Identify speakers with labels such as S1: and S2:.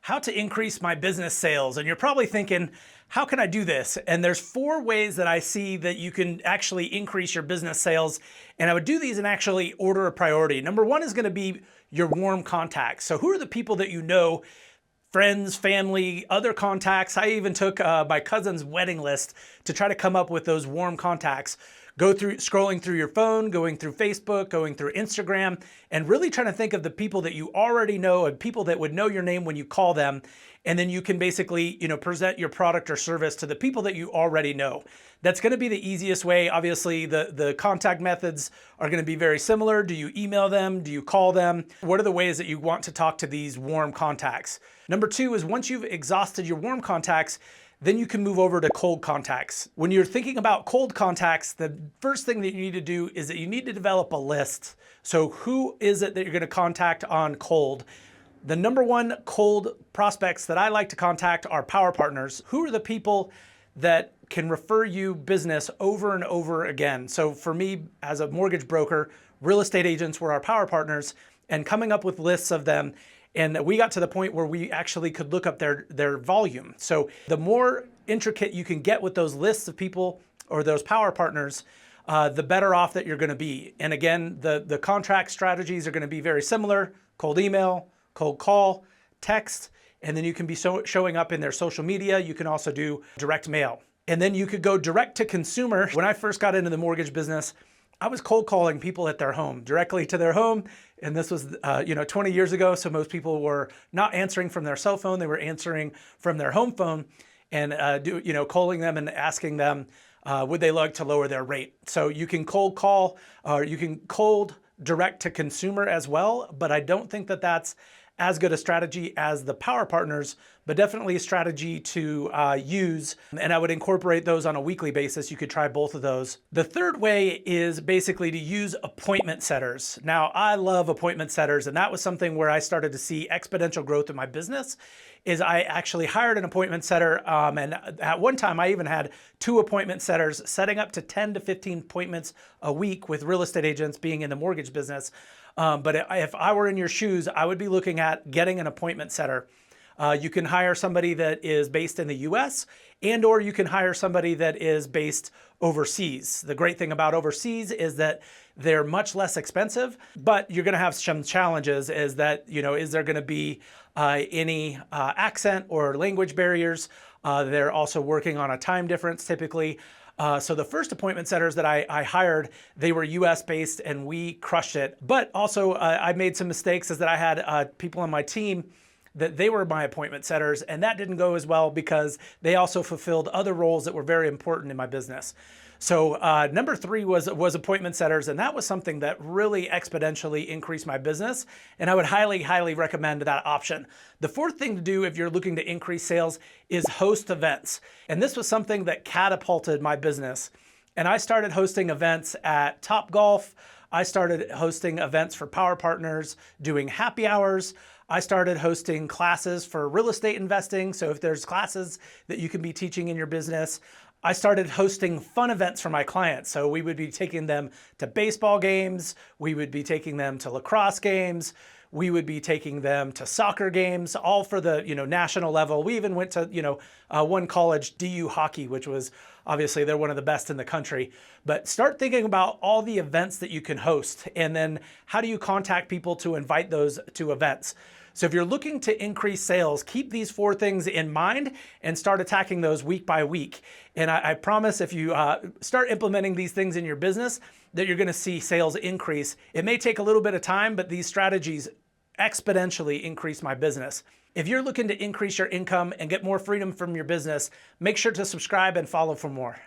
S1: how to increase my business sales. And you're probably thinking, how can I do this? And there's 4 ways that I see that you can actually increase your business sales. And I would do these in actually order of priority. Number 1 is going to be your warm contacts. So who are the people that you know, friends, family, other contacts? I even took my cousin's wedding list to try to come up with those warm contacts. Go through scrolling through your phone, going through Facebook, going through Instagram, and really trying to think of the people that you already know and people that would know your name when you call them. And then you can basically, present your product or service to the people that you already know. That's going to be the easiest way. Obviously, the contact methods are going to be very similar. Do you email them? Do you call them? What are the ways that you want to talk to these warm contacts? Number 2 is once you've exhausted your warm contacts, then you can move over to cold contacts. When you're thinking about cold contacts, the first thing that you need to do is that you need to develop a list. So who is it that you're going to contact on cold? The number 1 cold prospects that I like to contact are power partners. Who are the people that can refer you business over and over again? So for me, as a mortgage broker, real estate agents were our power partners, and coming up with lists of them. And we got to the point where we actually could look up their volume. So the more intricate you can get with those lists of people or those power partners, the better off that you're going to be. And again, the contract strategies are going to be very similar: cold email, cold call, text, and then you can be showing up in their social media. You can also do direct mail. And then you could go direct to consumer. When I first got into the mortgage business, I was cold calling people at their home, directly to their home. And this was, 20 years ago. So most people were not answering from their cell phone. They were answering from their home phone and, calling them and asking them, would they like to lower their rate? So you can cold call, or you can cold direct to consumer as well. But I don't think that that's as good a strategy as the power partners, but definitely a strategy to use. And I would incorporate those on a weekly basis. You could try both of those. The third way is basically to use appointment setters. Now, I love appointment setters, and that was something where I started to see exponential growth in my business. Is I actually hired an appointment setter, and at one time I even had 2 appointment setters setting up to 10 to 15 appointments a week with real estate agents being in the mortgage business. But if I were in your shoes, I would be looking at getting an appointment setter. You can hire somebody that is based in the US, or you can hire somebody that is based overseas. The great thing about overseas is that they're much less expensive, but you're going to have some challenges. Is that, is there going to be any accent or language barriers? They're also working on a time difference typically. So the first appointment setters that I hired, they were US based and we crushed it. But also I made some mistakes, is that I had people on my team that they were my appointment setters, and that didn't go as well because they also fulfilled other roles that were very important in my business. So number 3 was appointment setters, and that was something that really exponentially increased my business, and I would highly, highly recommend that option. The 4th thing to do if you're looking to increase sales is host events. And this was something that catapulted my business. And I started hosting events at Topgolf. I started hosting events for power partners, doing happy hours. I started hosting classes for real estate investing. So if there's classes that you can be teaching in your business, I started hosting fun events for my clients. So we would be taking them to baseball games. We would be taking them to lacrosse games. We would be taking them to soccer games, all for the national level. We even went to one college, DU Hockey, which was obviously they're one of the best in the country. But start thinking about all the events that you can host, and then how do you contact people to invite those to events? So if you're looking to increase sales, keep these 4 things in mind and start attacking those week by week. And I promise if you start implementing these things in your business, that you're going to see sales increase. It may take a little bit of time, but these strategies exponentially increase my business. If you're looking to increase your income and get more freedom from your business, make sure to subscribe and follow for more.